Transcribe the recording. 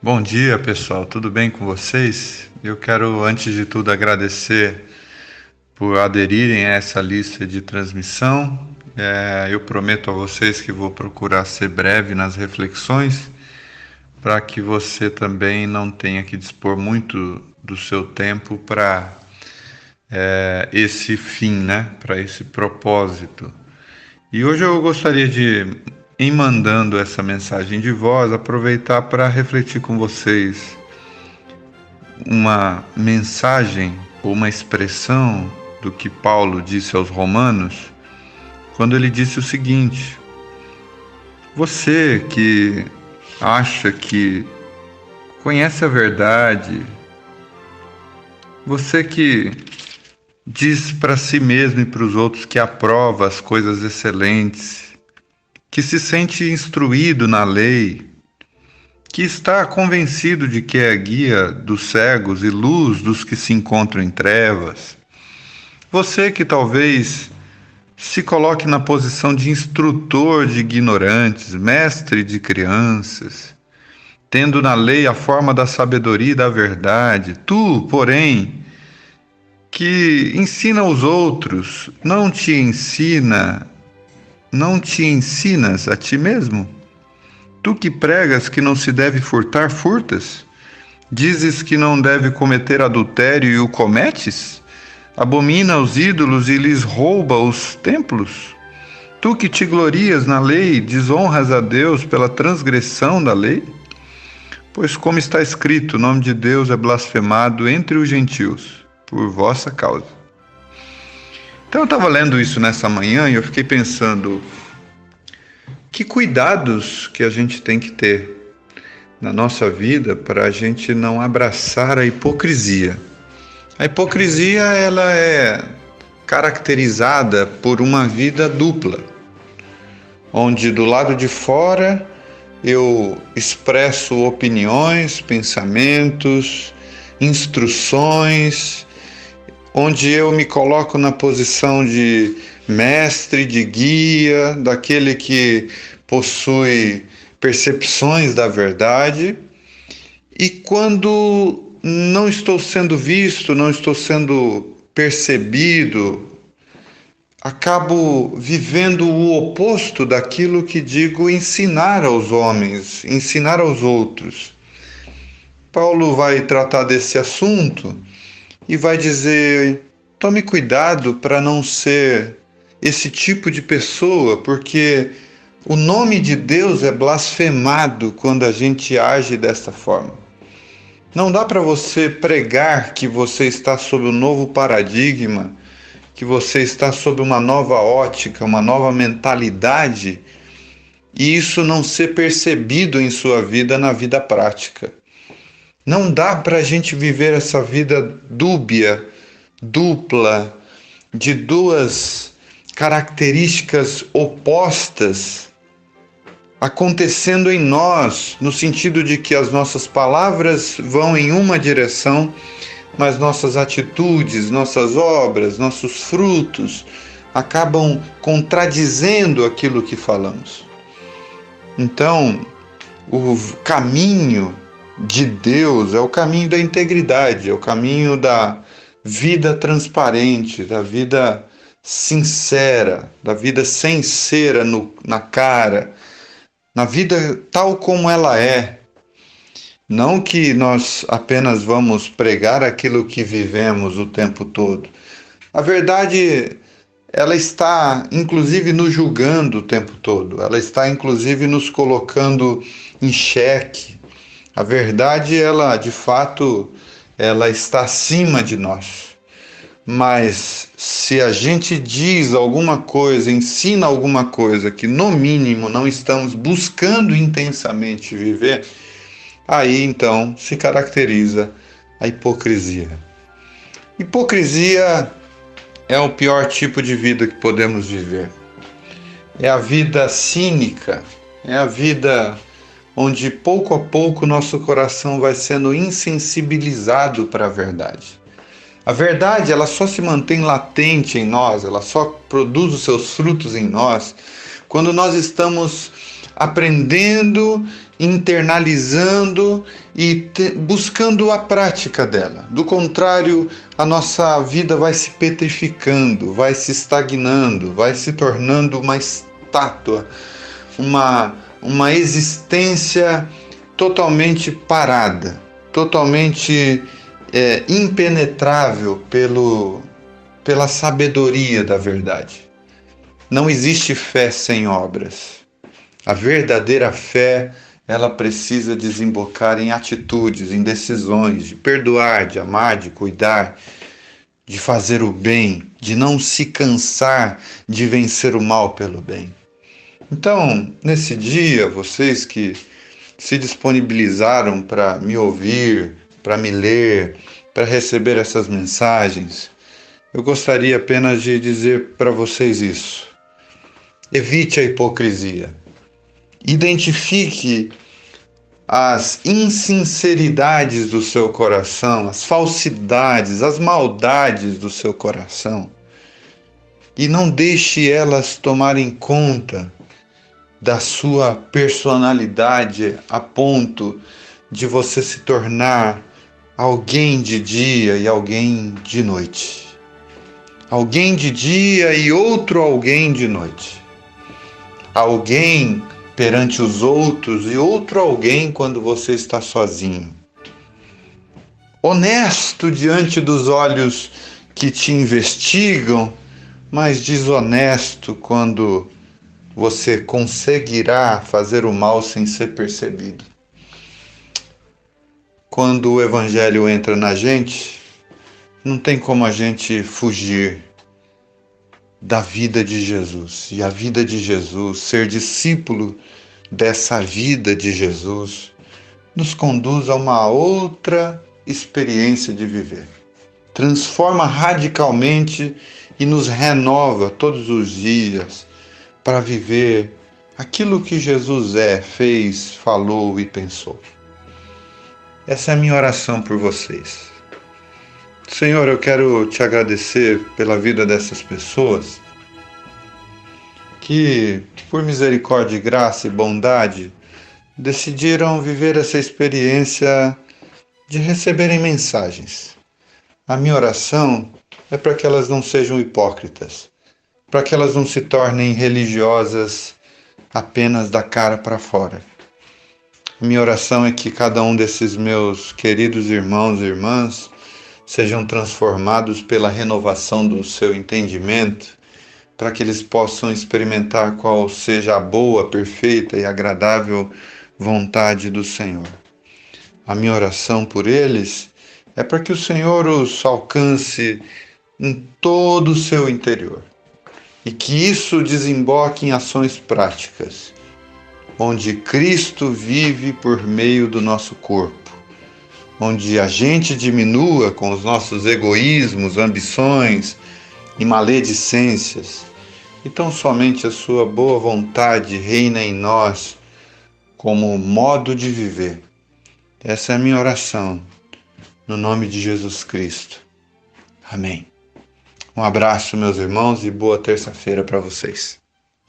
Bom dia, pessoal. Tudo bem com vocês? Eu quero, antes de tudo, agradecer por aderirem a essa lista de transmissão. Eu prometo a vocês que vou procurar ser breve nas reflexões, para que você também não tenha que dispor muito do seu tempo para esse fim, né? Para esse propósito. E hoje eu gostaria de, em mandando essa mensagem de voz, aproveitar para refletir com vocês uma mensagem ou uma expressão do que Paulo disse aos Romanos, quando ele disse o seguinte: você que acha que conhece a verdade, você que diz para si mesmo e para os outros que aprova as coisas excelentes, que se sente instruído na lei, que está convencido de que é guia dos cegos e luz dos que se encontram em trevas. Você que talvez se coloque na posição de instrutor de ignorantes, mestre de crianças, tendo na lei a forma da sabedoria e da verdade. Tu, porém, que ensina aos outros, não te ensinas a ti mesmo? Tu que pregas que não se deve furtar, furtas? Dizes que não deve cometer adultério e o cometes? Abomina os ídolos e lhes rouba os templos? Tu que te glorias na lei, desonras a Deus pela transgressão da lei? Pois como está escrito, o nome de Deus é blasfemado entre os gentios, por vossa causa. Então eu estava lendo isso nessa manhã e eu fiquei pensando, que cuidados que a gente tem que ter na nossa vida para a gente não abraçar a hipocrisia. A hipocrisia, ela é caracterizada por uma vida dupla, onde do lado de fora eu expresso opiniões, pensamentos, instruções, onde eu me coloco na posição de mestre, de guia, daquele que possui percepções da verdade, e quando não estou sendo visto, não estou sendo percebido, acabo vivendo o oposto daquilo que digo ensinar aos homens, ensinar aos outros. Paulo vai tratar desse assunto e vai dizer: tome cuidado para não ser esse tipo de pessoa, porque o nome de Deus é blasfemado quando a gente age desta forma. Não dá para você pregar que você está sob um novo paradigma, que você está sob uma nova ótica, uma nova mentalidade, e isso não ser percebido em sua vida, na vida prática. Não dá para a gente viver essa vida dúbia, dupla, de duas características opostas acontecendo em nós, no sentido de que as nossas palavras vão em uma direção, mas nossas atitudes, nossas obras, nossos frutos acabam contradizendo aquilo que falamos. Então, o caminho de Deus é o caminho da integridade, é o caminho da vida transparente, da vida sincera, da vida sem cera na cara, na vida tal como ela é. Não que nós apenas vamos pregar aquilo que vivemos o tempo todo. A verdade, ela está inclusive nos julgando o tempo todo, ela está inclusive nos colocando em xeque. A verdade, ela de fato, ela está acima de nós. Mas se a gente diz alguma coisa, ensina alguma coisa que no mínimo não estamos buscando intensamente viver, aí então se caracteriza a hipocrisia. Hipocrisia é o pior tipo de vida que podemos viver. É a vida cínica, é a vida onde pouco a pouco nosso coração vai sendo insensibilizado para a verdade. A verdade, ela só se mantém latente em nós, ela só produz os seus frutos em nós, quando nós estamos aprendendo internalizando e buscando a prática dela. Do contrário, a nossa vida vai se petrificando, vai se estagnando, vai se tornando uma estátua, uma existência totalmente parada, totalmente impenetrável pela sabedoria da verdade. Não existe fé sem obras. A verdadeira fé, ela precisa desembocar em atitudes, em decisões, de perdoar, de amar, de cuidar, de fazer o bem, de não se cansar de vencer o mal pelo bem. Então, nesse dia, vocês que se disponibilizaram para me ouvir, para me ler, para receber essas mensagens, eu gostaria apenas de dizer para vocês isso. Evite a hipocrisia. Identifique as insinceridades do seu coração, as falsidades, as maldades do seu coração e não deixe elas tomarem conta da sua personalidade a ponto de você se tornar alguém de dia e alguém de noite. Alguém de dia e outro alguém de noite. Alguém perante os outros e outro alguém quando você está sozinho. Honesto diante dos olhos que te investigam, mas desonesto quando você conseguirá fazer o mal sem ser percebido. Quando o Evangelho entra na gente, não tem como a gente fugir da vida de Jesus. E a vida de Jesus, ser discípulo dessa vida de Jesus, nos conduz a uma outra experiência de viver. Transforma radicalmente e nos renova todos os dias para viver aquilo que Jesus fez, falou e pensou. Essa é a minha oração por vocês. Senhor, eu quero te agradecer pela vida dessas pessoas que, por misericórdia, graça e bondade, decidiram viver essa experiência de receberem mensagens. A minha oração é para que elas não sejam hipócritas, para que elas não se tornem religiosas apenas da cara para fora. Minha oração é que cada um desses meus queridos irmãos e irmãs sejam transformados pela renovação do seu entendimento, para que eles possam experimentar qual seja a boa, perfeita e agradável vontade do Senhor. A minha oração por eles é para que o Senhor os alcance em todo o seu interior e que isso desemboque em ações práticas, onde Cristo vive por meio do nosso corpo, onde a gente diminua com os nossos egoísmos, ambições e maledicências, então somente a sua boa vontade reina em nós como modo de viver. Essa é a minha oração, no nome de Jesus Cristo. Amém. Um abraço, meus irmãos, e boa terça-feira para vocês.